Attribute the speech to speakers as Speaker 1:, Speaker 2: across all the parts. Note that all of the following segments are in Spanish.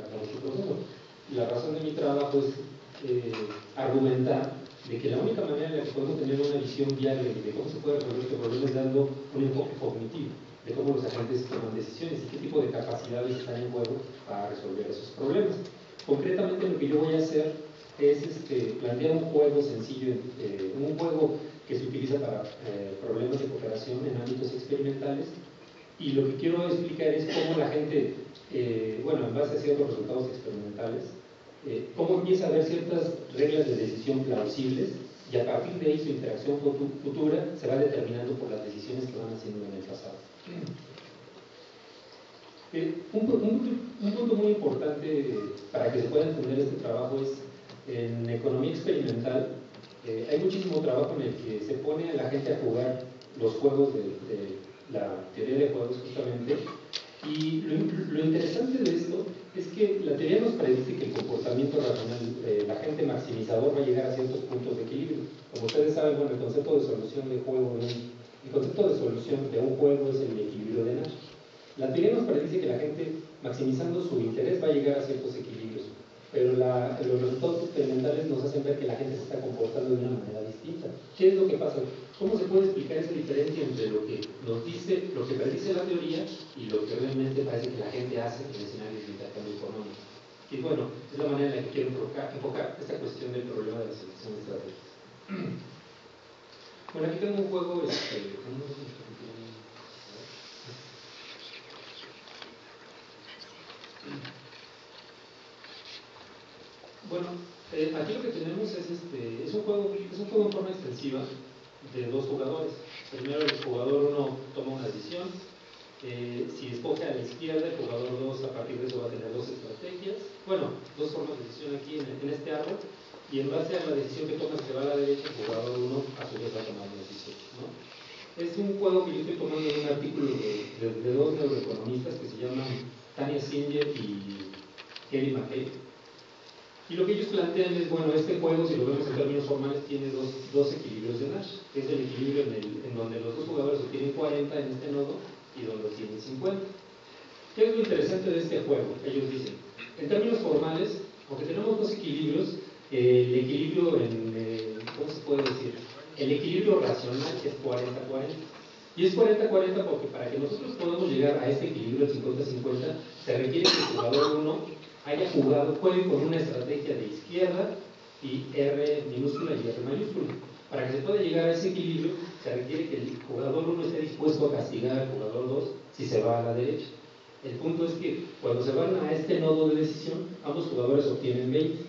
Speaker 1: con su proceso. La razón de mi trabajo es argumentar de que la única manera en la que podemos tener una visión viable de cómo se puede resolver este problema es dando un enfoque cognitivo, de cómo los agentes toman decisiones y qué tipo de capacidades están en juego para resolver esos problemas. Concretamente lo que yo voy a hacer es plantear un juego sencillo, un juego que se utiliza para problemas de cooperación en ámbitos experimentales, y lo que quiero explicar es cómo la gente, en base a ciertos resultados experimentales, cómo empieza a haber ciertas reglas de decisión plausibles, y a partir de ahí su interacción futura se va determinando por las decisiones que van haciendo en el pasado. Un punto muy importante para que se pueda entender este trabajo es, en economía experimental, hay muchísimo trabajo en el que se pone a la gente a jugar los juegos de la teoría de juegos justamente, y lo interesante de esto es que la teoría nos predice que el comportamiento racional, el agente maximizador, va a llegar a ciertos puntos de equilibrio. Como ustedes saben, el concepto de solución de juego, el concepto de solución de un juego es el equilibrio de Nash. La teoría nos predice que la gente, maximizando su interés, va a llegar a ciertos equilibrios, pero los resultados experimentales nos hacen ver que la gente se está comportando de una manera distinta. ¿Qué es lo que pasa? ¿Cómo se puede explicar esa diferencia entre lo que nos dice, lo que predice la teoría y lo que realmente parece que la gente hace en escenarios de intercambio económico? Y bueno, es la manera en la que quiero enfocar esta cuestión del problema de la selección estratégica. Bueno, aquí tengo un juego, bueno, aquí lo que tenemos es un juego en forma extensiva de dos jugadores. Primero el jugador 1 toma una decisión, si escoge a la izquierda, el jugador 2 a partir de eso va a tener dos estrategias, dos formas de decisión aquí en este árbol, y en base a la decisión que toma, si se va a la derecha, el jugador 1 a su vez va a tomar una decisión, ¿no? Es un juego que yo estoy tomando de un artículo de dos neuroeconomistas que se llaman Tania Singer y Kelly McKay. Y lo que ellos plantean es, este juego, si lo vemos en términos formales, tiene dos equilibrios de Nash, que es el equilibrio en donde los dos jugadores obtienen 40 en este nodo y donde obtienen 50. ¿Qué es lo interesante de este juego? Ellos dicen, en términos formales, aunque tenemos dos equilibrios, el equilibrio ¿cómo se puede decir? El equilibrio racional es 40-40. Y es 40-40 porque para que nosotros podamos llegar a este equilibrio 50-50, se requiere que el jugador 1 juegue con una estrategia de izquierda y R minúscula y R mayúscula. Para que se pueda llegar a ese equilibrio, se requiere que el jugador 1 esté dispuesto a castigar al jugador 2 si se va a la derecha. El punto es que cuando se van a este nodo de decisión, ambos jugadores obtienen 20.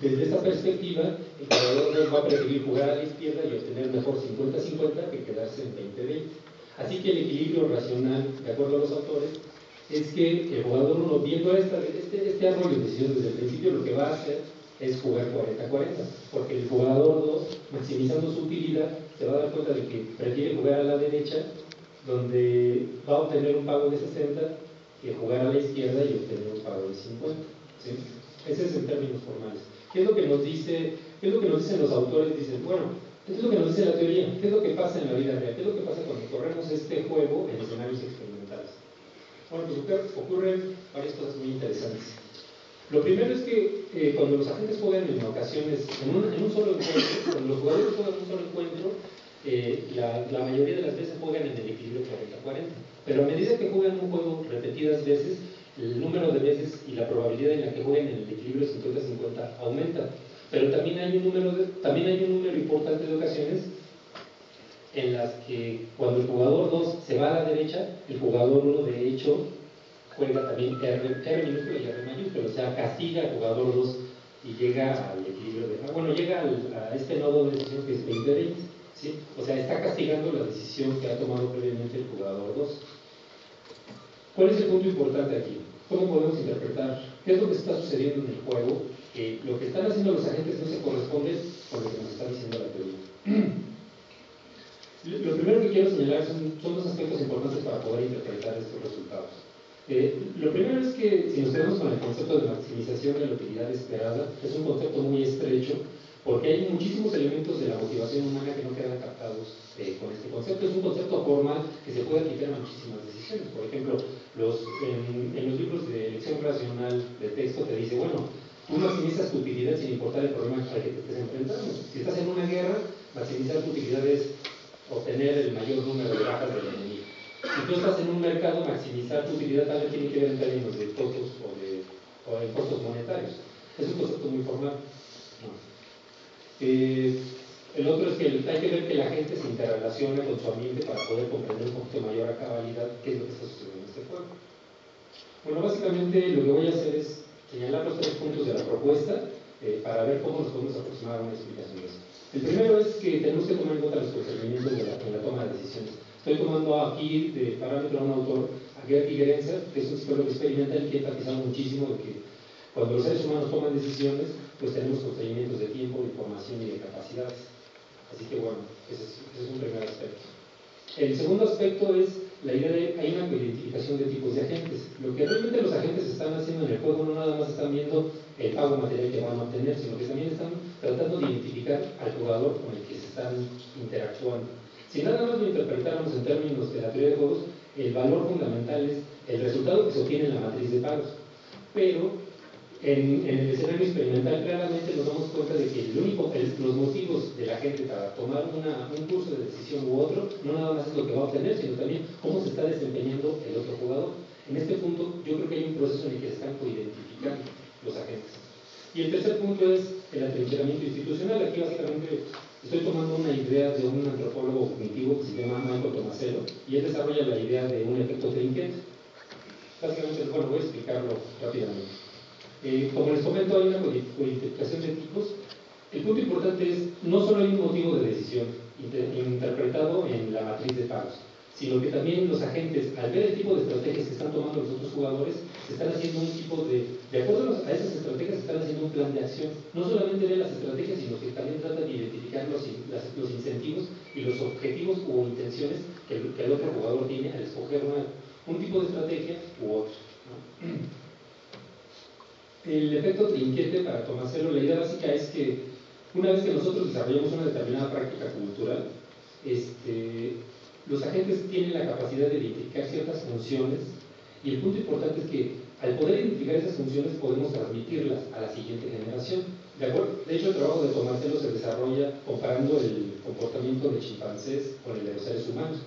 Speaker 1: Desde esta perspectiva, el jugador 2 va a preferir jugar a la izquierda y obtener mejor 50-50 que quedarse en 20-20. Así que el equilibrio racional, de acuerdo a los autores, es que el jugador 1, viendo este árbol de decisión desde el principio, lo que va a hacer es jugar 40-40, porque el jugador 2, maximizando su utilidad, se va a dar cuenta de que prefiere jugar a la derecha, donde va a obtener un pago de 60, que jugar a la izquierda y obtener un pago de 50. ¿Sí? Ese es en términos formales. ¿Qué es lo que nos dicen los autores? Dicen, ¿qué es lo que nos dice la teoría? ¿Qué es lo que pasa en la vida real? ¿Qué es lo que pasa cuando corremos este juego en escenarios experimentales? Ocurren varias cosas muy interesantes. Lo primero es que cuando los agentes juegan en ocasiones, en un solo encuentro, cuando los jugadores juegan en un solo encuentro, la mayoría de las veces juegan en el equilibrio 40-40. Pero a medida que juegan un juego repetidas veces, el número de veces y la probabilidad en la que jueguen en el equilibrio 50-50 aumenta. Pero también hay un número importante de ocasiones en las que cuando el jugador 2 se va a la derecha, el jugador 1 de hecho juega también R minúscula y R mayúscula, o sea, castiga al jugador 2 y llega al equilibrio llega a este nodo de decisión que es 20-20, ¿sí? O sea, está castigando la decisión que ha tomado previamente el jugador 2. ¿Cuál es el punto importante aquí? ¿Cómo podemos interpretar qué es lo que está sucediendo en el juego? Que lo que están haciendo los agentes no se corresponde con lo que nos está diciendo la teoría. Lo primero que quiero señalar son dos aspectos importantes para poder interpretar estos resultados. Lo primero es que si nos quedamos con el concepto de maximización de la utilidad esperada, es un concepto muy estrecho porque hay muchísimos elementos de la motivación humana que no quedan captados con este concepto. Es un concepto formal que se puede aplicar a muchísimas decisiones. Por ejemplo, en los libros de elección racional de texto te dice, bueno, tú maximizas tu utilidad sin importar el problema al que te estés enfrentando. Si estás en una guerra, maximizar tu utilidad es obtener el mayor número de bajas del enemigo. Si tú estás en un mercado, maximizar tu utilidad también tiene que ver en términos de costos o de costos monetarios. Es un concepto muy formal. El otro es que hay que ver que la gente se interrelaciona con su ambiente para poder comprender un poquito mayor a cabalidad qué es lo que está sucediendo en este juego. Bueno, básicamente lo que voy a hacer es señalar los 3 puntos de la propuesta para ver cómo nos podemos aproximar a una explicación de esto. El primero es que tenemos que tomar en cuenta los procedimientos en la toma de decisiones. Estoy tomando aquí de parámetro a un autor, a Gertie Gerenzer, que es un psicólogo experimental que ha enfatizado muchísimo de que cuando los seres humanos toman decisiones, pues tenemos constreñimientos de tiempo, de información y de capacidades. Así que bueno, ese es un primer aspecto. El segundo aspecto es la idea de que hay una identificación de tipos de agentes. Lo que realmente los agentes están haciendo en el juego no nada más están viendo el pago material que van a obtener, sino que también están tratando de identificar al jugador con el que se están interactuando. Si nada más lo interpretáramos en términos de la teoría de juegos, el valor fundamental es el resultado que se obtiene en la matriz de pagos. Pero en el escenario experimental claramente nos damos cuenta de que los motivos de la gente para tomar un curso de decisión u otro no nada más es lo que va a obtener, sino también cómo se está desempeñando el otro jugador. En este punto yo creo que hay un proceso en el que se están coidentificando los agentes. Y el tercer punto es el atrincheramiento institucional. Aquí básicamente estoy tomando una idea de un antropólogo cognitivo que se llama Michael Tomasello, y él desarrolla la idea de un efecto trinquete. Básicamente, bueno, voy a explicarlo rápidamente. Como les comento, hay una codificación de tipos. El punto importante es, no solo hay un motivo de decisión interpretado en la matriz de pagos, sino que también los agentes, al ver el tipo de estrategias que están tomando los otros jugadores, están haciendo un tipo de acuerdo a esas estrategias, están haciendo un plan de acción. No solamente ven las estrategias, sino que también tratan de identificar los incentivos y los objetivos o intenciones que el otro jugador tiene al escoger un tipo de estrategia u otro, ¿no? El efecto trinquete, para Tomasello, la idea básica es que una vez que nosotros desarrollamos una determinada práctica cultural, los agentes tienen la capacidad de identificar ciertas funciones, y el punto importante es que al poder identificar esas funciones podemos transmitirlas a la siguiente generación. De hecho, el trabajo de Tomasello se desarrolla comparando el comportamiento de chimpancés con el de los seres humanos.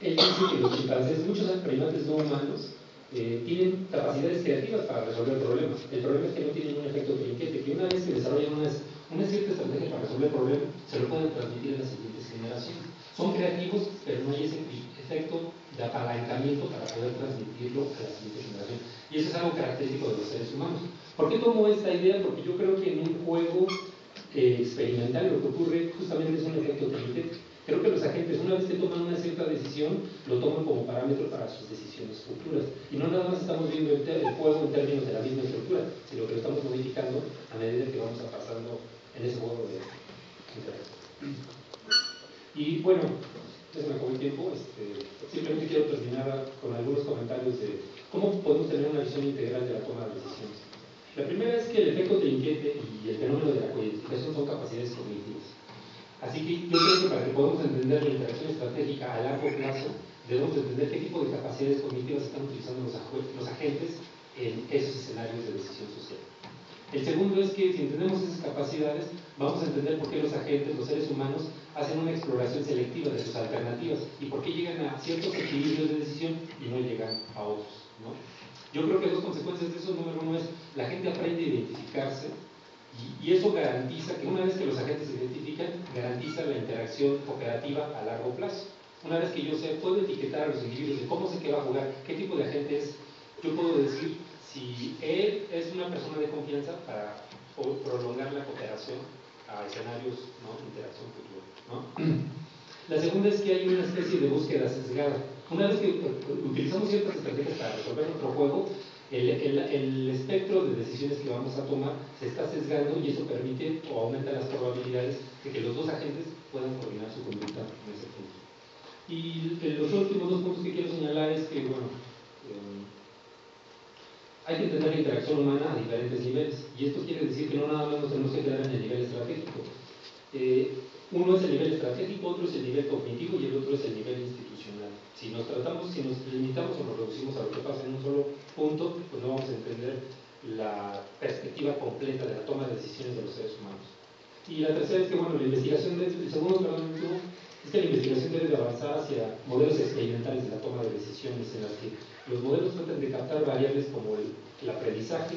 Speaker 1: Él dice que los chimpancés, muchos primates no humanos, tienen capacidades creativas para resolver problemas. El problema es que no tienen un efecto trinquete, que una vez que desarrollan una cierta estrategia para resolver problemas, se lo pueden transmitir a las siguientes generaciones. Son creativos, pero no hay ese efecto de apalancamiento para poder transmitirlo a la siguiente generación. Y eso es algo característico de los seres humanos. ¿Por qué tomo esta idea? Porque yo creo que en un juego experimental lo que ocurre justamente es un efecto trinquete. Creo que los agentes, una vez que toman una cierta decisión, lo toman como parámetro para sus decisiones futuras. Y no nada más estamos viendo el juego en términos de la misma estructura, sino que lo estamos modificando a medida que vamos pasando en ese juego de interés. Y bueno, ya se me acabó el tiempo. Simplemente quiero terminar con algunos comentarios de cómo podemos tener una visión integral de la toma de decisiones. La primera es que el efecto trinquete y el fenómeno de la codificación son capacidades cognitivas. Así que yo creo que para que podamos entender la interacción estratégica a largo plazo, debemos entender qué tipo de capacidades cognitivas están utilizando los agentes en esos escenarios de decisión social. El segundo es que si entendemos esas capacidades, vamos a entender por qué los agentes, los seres humanos, hacen una exploración selectiva de sus alternativas y por qué llegan a ciertos equilibrios de decisión y no llegan a otros, ¿no? Yo creo que dos consecuencias de eso, número uno es, la gente aprende a identificarse. Y eso garantiza que una vez que los agentes se identifican, garantiza la interacción cooperativa a largo plazo. Una vez que yo puedo etiquetar a los individuos de cómo sé que va a jugar, qué tipo de agente es, yo puedo decir si él es una persona de confianza para prolongar la cooperación a escenarios, ¿no?, de interacción futura, ¿no? La segunda es que hay una especie de búsqueda sesgada. Una vez que utilizamos ciertas estrategias para resolver nuestro juego, el espectro de decisiones que vamos a tomar se está sesgando y eso permite o aumenta las probabilidades de que los dos agentes puedan coordinar su conducta en ese punto. Y los últimos dos puntos que quiero señalar es que, bueno, hay que entender la interacción humana a diferentes niveles, y esto quiere decir que no nada más nos tenemos que quedar en el nivel estratégico. Uno es el nivel estratégico, otro es el nivel cognitivo y el otro es el nivel institucional. Si nos limitamos o nos reducimos a lo que pasa en un solo punto, pues no vamos a entender la perspectiva completa de la toma de decisiones de los seres humanos. Y la tercera es que, bueno, la investigación, el segundo, perdón, es que la investigación debe de avanzar hacia modelos experimentales de la toma de decisiones, en las que los modelos tratan de captar variables como el aprendizaje,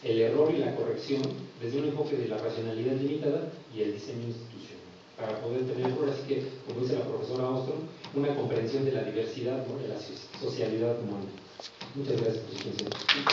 Speaker 1: el error y la corrección desde un enfoque de la racionalidad limitada y el diseño institucional, para poder tener, ahora sí que, como dice la profesora Ostrom, una comprensión de la diversidad, ¿no?, de la socialidad humana. Muchas gracias por su atención.